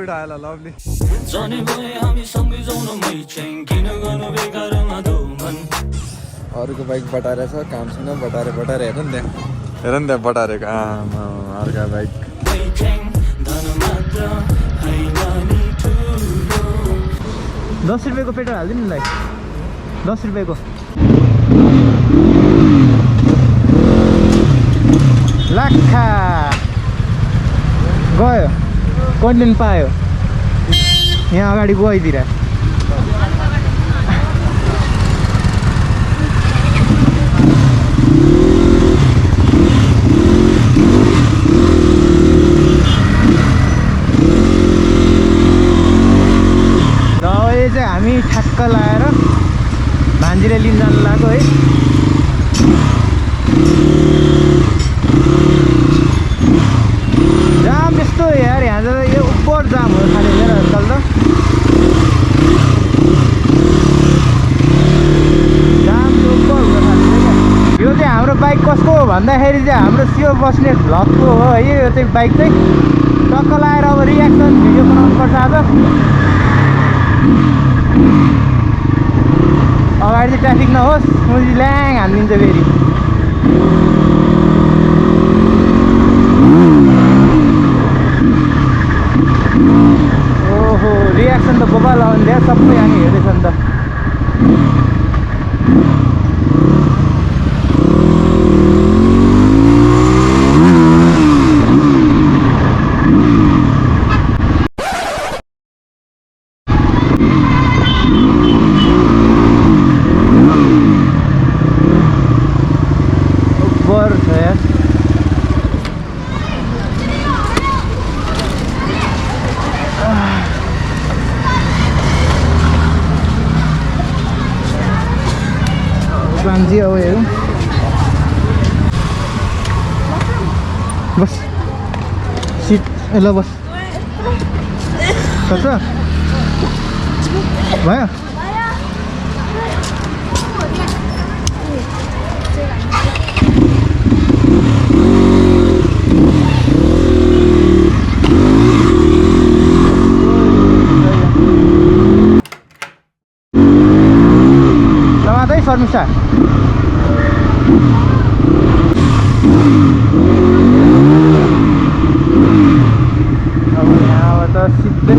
एउटा आयो ल लभली अरूको बाइक बटाएर छ कामसँग बटाएर हेर नि त्यहाँ बटारेको आमा अर्का बाइक 10 रुपियाँको पेट्रोल हालिदिनु नि 10 रुपियाँको लाखा गयो कन्टेन्ट पायो यहाँ अगाडि गइदिएर हामी ठ्याक्क लाएर भान्जीले लिन जानु लाग्यो है जाम यस्तो यार यहाँ जाँदा यो उपर जाम हो खाने हेर आजकल त जाम उपर हुन थाल्छ क्या यो चाहिँ हाम्रो बाइक कसको हो भन्दाखेरि चाहिँ हाम्रो सियो बस्ने भ्लगको हो है यो चाहिँ बाइक चाहिँ टक्क लाएर अब रियाक्सन भिडियो बनाउनु पर्छ आज अगाडि चाहिँ ट्राफिक नहोस् मुजी ल्याङ हानिदिन्छ फेरि ओहो रियाक्सन त बोबा लगाउने सबै यहाँ हेर्दैछ नि त जी अब हेरौँ बस सिट ल बस सक्छ भयो टमाटै सर्नुसा अब यहाँबाट सिधै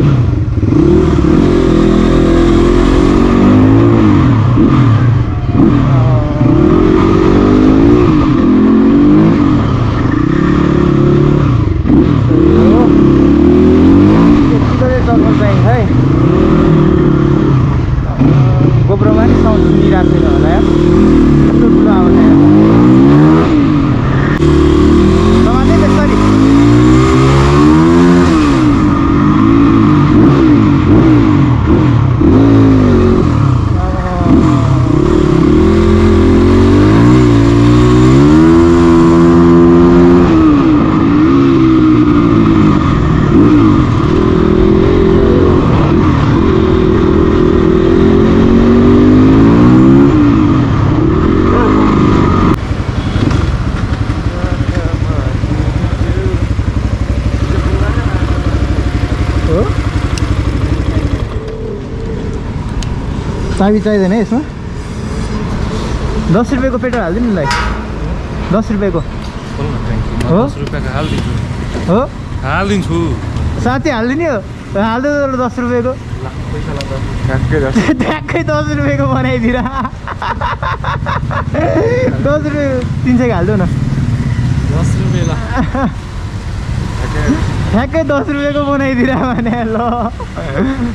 है गोब्रोमा नि साउन्ड सुनिरहेको छैन होला यार यस्तो ठुलो आवाज आयो टमाटै त्यसरी चाबी चाहिँदैन है यसमा 10 रुपियाँको पेट्रोल हालिदिनु नि 10 रुपियाँको हो 10 रुपियाँको हालिदिन्छु हो हालिदिन्छु साथी हालिदिने हो हालिदियो 10 रुपियाँको ठ्याक्कै 10 रुपियाँको बनाइदिएर 10 रुपियाँ 300 हालिदियो न 10 रुपियाँ ठ्याक्कै 10 रुपियाँको बनाइदिएर भने ल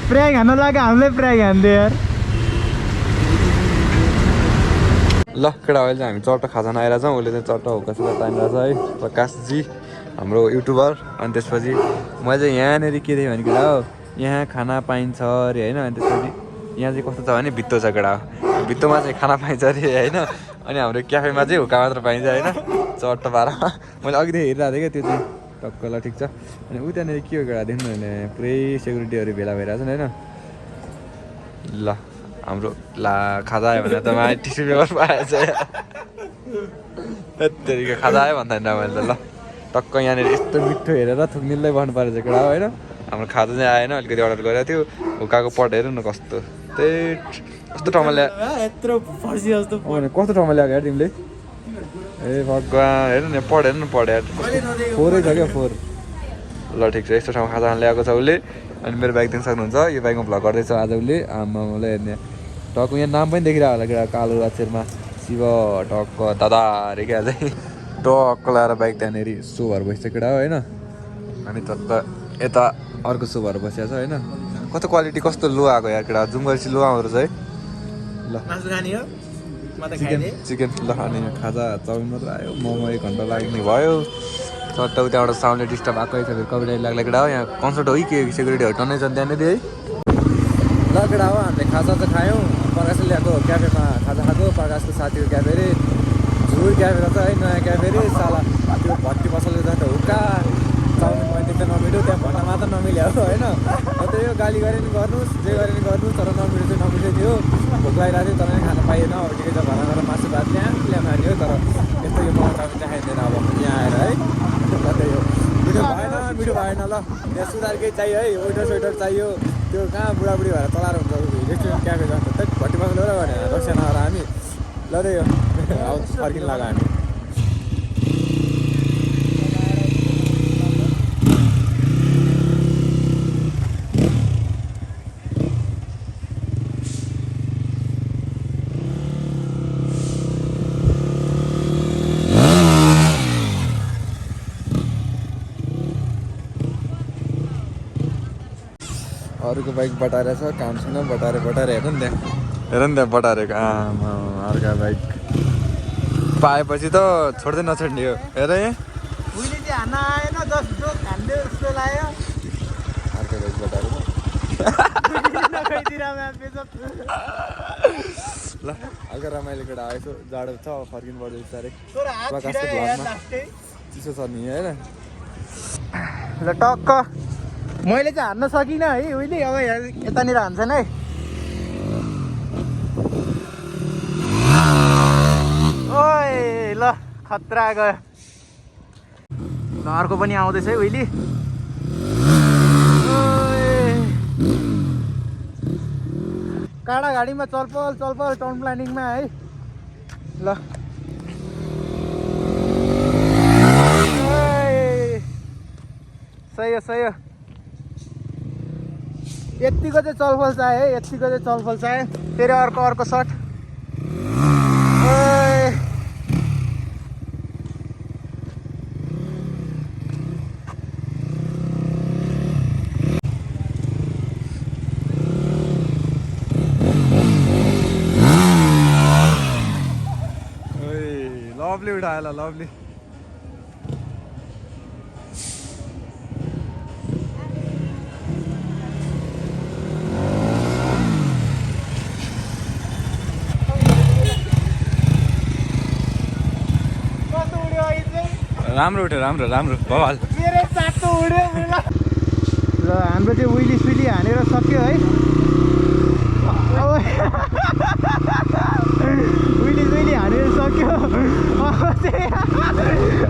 प्राग हान्न लाग्यो हामीलाई प्राग हान्दियो यार ल केटा अहिले चाहिँ हामी चट्टा खाजान आइरहेछ उसले चाहिँ चट्टा होकासित तानिरहेछ है प्रकाशजी हाम्रो युट्युबर अनि त्यसपछि मैले चाहिँ यहाँनिर के थिएँ भने केटा हो यहाँ खाना पाइन्छ अरे होइन अनि त्यसपछि यहाँ चाहिँ कस्तो छ भने भित्तो छ केटा हो भित्तोमा चाहिँ खाना पाइन्छ अरे होइन अनि हाम्रो क्याफेमा चाहिँ हुक्का मात्र पाइन्छ होइन चट्टा पारामा मैले अघिदेखि हेरिरहेको थिएँ क्या त्यो चाहिँ टक्क ल ठिक छ अनि उ त्यहाँनिर के हो केटा देख्नु भने पुरै सेक्युरिटीहरू भेला भइरहेछन् होइन ल हाम्रो ला खाजा आयो भने त मलाई टिस्यु पेपर पाएछ खाजा आयो भन्दा मैले त ल टक्क यहाँनिर यस्तो मिठो हेरेर थुक्निलै बस्नु परेछ केटा होइन हाम्रो खाजा चाहिँ आएन अलिकति अर्डर गरेको थियो हुकाको पट हेर्नु न कस्तो त्यही कस्तो ठाउँमा ल्यायो यत्रो फर्सी जस्तो कस्तो ठाउँमा ल्याएको यार तिमीले ए भगवान् हेर्नु न पढ हेर्नु न पढ यार फोरै छ क्या फोर ल ठिक छ यस्तो ठाउँमा खाजा ल्याएको छ उसले अनि मेरो बाइक देख्न सक्नुहुन्छ यो बाइकमा भ्लग गर्दैछ आज उसले आमालाई हेर्ने टक्क यहाँ नाम पनि देखिरहेको होला केटा कालो अक्षरमा शिव टक्क दादा अरे क्या चाहिँ टक्क लगाएर बाइक त्यहाँनिर सो भएर बसिसक्यो केटा हो होइन अनि त यता अर्को सो भएर बसिएको छ होइन कस्तो क्वालिटी कस्तो लो आएको यार केटा जुम गरेपछि लो आउँदो रहेछ है ल चिकन ल अनि खाजा चाउमिन मात्र आयो मोमो 1 घन्टा लाग्ने भयो चट्ट त्यहाँबाट साउन्डले डिस्टर्ब आएकै छ फेरि कपिराइट लाग्ला केटा हो यहाँ कन्सर्ट हो कि सेक्युरिटीहरू टन्नै छन् त्यहाँनिर है ल केटा हो हामीले खाजा त खायौँ प्रकाशले ल्याएको क्याफेमा खाजा खाएको प्रकाशको साथीको क्याफे अरे झुर क्याफे रहेछ है नयाँ क्याफे अरे साला त्यो भट्टी पसलले जान्छ हुक्का चाउमिन मैले देख्दा नमिल्यो त्यहाँ भन्न मात्र नमिल्यो होइन त्यही हो गाली गरे नि गर्नुहोस् जे गरे नि गर्नुहोस् तर नमिल्यो चाहिँ नमिल्दै थियो भोक लागिरहेको थियो तर पनि खान पाइएन अब ठिकै छ भन गरेर मासु भात ल्यामा हाल्यो तर यस्तो यो मलाई चाउमिन चाहिँ खाइँदैन अब यहाँ आएर है त्यही हो मिठो भएन ल यहाँ सुधार केही चाहियो है वेटर स्वेटर चाहियो त्यो कहाँ बुढाबुढी भएर चलाएर हुन्छ रेस्टुरेन्ट क्याफे जान्छ त्यही भट्टी पसल र भने रक्सा नगर हामी ल त्यही हो अब फर्किनु लाग्यो हामी अरूको बाइक बटाएर छ काम छैन बटाएर हेर नि त्यहाँ बटारेको आमा अर्का बाइक पाएपछि त छोड्दै नछोड्ने हो हेर यहाँ अर्का बाइक बटारेको ल हल्का रमाइलो केटा आएछ जाडो छ फर्किनु पर्छ बिस्तारै चिसो छ नि होइन ल टक्क मैले चाहिँ हान्न सकिनँ है उहिले अब यतानिर हान्छन् है ओए ल खतरा गयो ल अर्को पनि आउँदैछ है उहिले काँडा गाडीमा चलपल टाउन प्लानिङमा है ल सही हो यतिको चाहिँ चलफल चाहे है यतिको चाहिँ चलफल चाहे फेरि अर्को सर्ट लभली उठायो ल लभली राम्रो उठ्यो राम्रो भवाल मेरो चाटो उड्यो र हाम्रो चाहिँ उइली हानेर सक्यो है उइली हानेर सक्यो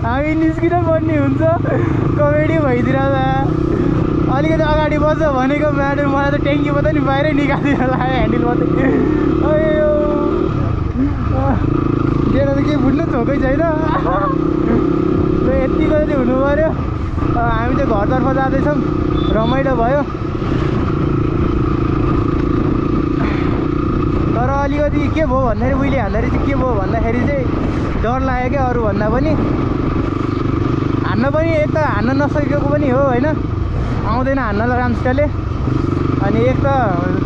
हामी निस्किन पर्ने हुन्छ कमेडी भइदिँदा अलिकति अगाडि बस्छ भनेको म्याडम मलाई त ट्याङ्की मात्रै नि बाहिरै निकालिदिन लाग्यो ह्यान्डल मात्रै अयो जेर त केही फुट्नु छोकै छैन र यतिको चाहिँ हुनु पऱ्यो हामी चाहिँ घरतर्फ जाँदैछौँ रमाइलो भयो तर अलिकति के भयो भन्दाखेरि उहिले हान्दाखेरि चाहिँ के भयो भन्दाखेरि चाहिँ डर लाग्यो क्या अरूभन्दा पनि हान्न पनि एक त हान्न नसकेको पनि हो होइन आउँदैन हान्नलाई राम्रोसितले अनि एक त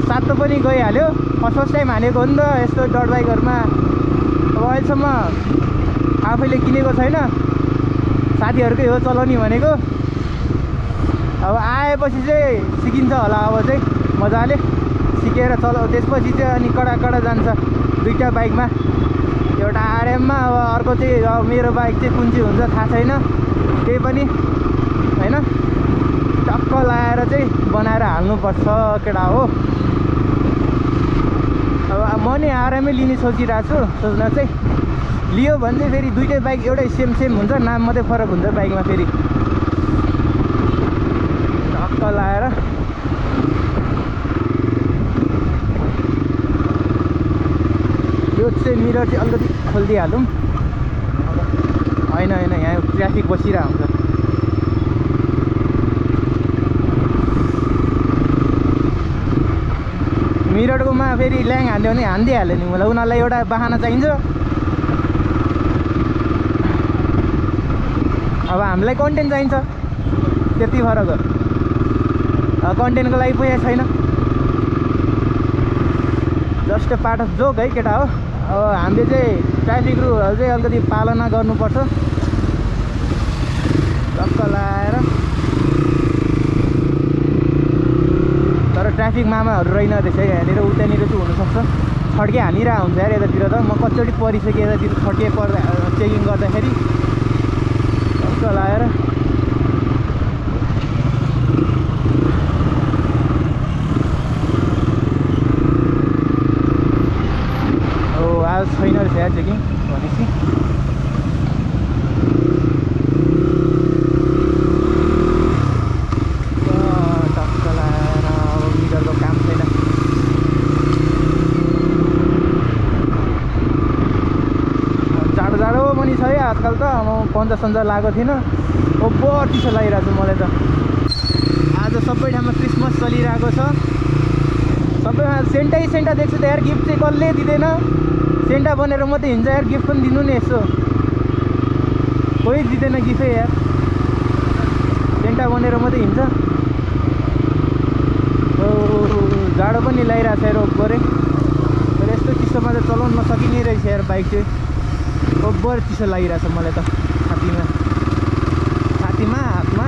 सातो पनि गइहाल्यो फर्स्ट टाइम हानेको हो नि त यस्तो डट बाइकहरूमा अब अहिलेसम्म आफैले किनेको छैन साथीहरूकै हो चलाउने भनेको अब आएपछि चाहिँ सिकिन्छ होला अब चाहिँ मजाले सिकेर त्यसपछि चाहिँ अनि कडा जान्छ दुईवटा बाइकमा एउटा आरएममा अब अर्को चाहिँ अब मेरो बाइक चाहिँ कुन चाहिँ हुन्छ थाहा छैन त्यही पनि होइन टक्क लगाएर चाहिँ बनाएर हाल्नुपर्छ केटा हो अब म नि आरएमै लिने सोचिरहेको छु सोच्न चाहिँ लियो भने चाहिँ फेरि दुइटै बाइक एउटै सेम हुन्छ नाम मात्रै फरक हुन्छ बाइकमा फेरि टक्क लाएर यो चाहिँ मिरर चाहिँ अलिकति खोलिदिइहालौँ होइन यहाँ ट्राफिक बसिरहेको हुन्छ मिररकोमा फेरि ल्याङ हान्दियो भने हानिदिइहाल्यो नि मलाई उनीहरूलाई एउटा बाहना चाहिन्छ अब हामीलाई कन्टेन्ट चाहिन्छ त्यति फरक हो कन्टेन्टको लागि पैसा छैन जस्ट पार्ट अफ जोक है केटा हो अब हामीले चाहिँ ट्राफिक रुलहरू चाहिँ अलिकति पालना गर्नुपर्छ टक्क लाएर तर ट्राफिक मामाहरू रहेन रहेछ यहाँनिर उतानिर चाहिँ हुनसक्छ छड्के हानिरहेको हुन्छ यार यतातिर त म कतिचोटि परिसकेँ यतातिर छड्के पर्दा चेकिङ गर्दाखेरि टक्क लाएर आज छैन रहेछ यार चेकिङ भनेपछि टक्क लाएर अब मिटरको काम छैन जाडो पनि छ है आजकल त म पन्जा सन्जा लगाएको थिइनँ ओभर चिसो लागिरहेको छ मलाई त आज सबै ठाउँमा क्रिसमस चलिरहेको छ सबैमा सेन्टा देख्छु त यार गिफ्ट चाहिँ कसले दिँदैन सेन्टा बनेर मात्रै हिँड्छ यार गिफ्ट पनि दिनु नि यसो कोही दिँदैन गिफ्टै यार सेन्टा बनेर मात्रै हिँड्छ जाडो पनि लगाइरहेको छ यार ओभरै तर यस्तो चिसोमा त चलाउन नसकिने रहेछ यार बाइक चाहिँ ओभर चिसो लागिरहेछ मलाई त छातीमा हातमा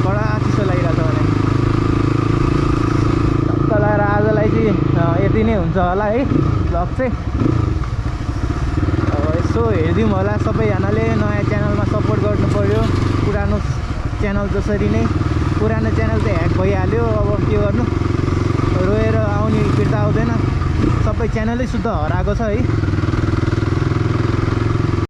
कडा चिसो लागिरहेछ मलाई टक्क लगाएर आजलाई चाहिँ यति नै हुन्छ होला है भ्लग चाहिँ अब यसो हेरिदिउँ होला सबैजनाले नयाँ च्यानलमा सपोर्ट गर्नु पऱ्यो पुरानो च्यानल जसरी नै पुरानो च्यानल चाहिँ ह्याक भइहाल्यो अब के गर्नु रोएर आउने फिर्ता आउँदैन सबै च्यानलै शुद्ध हराएको छ है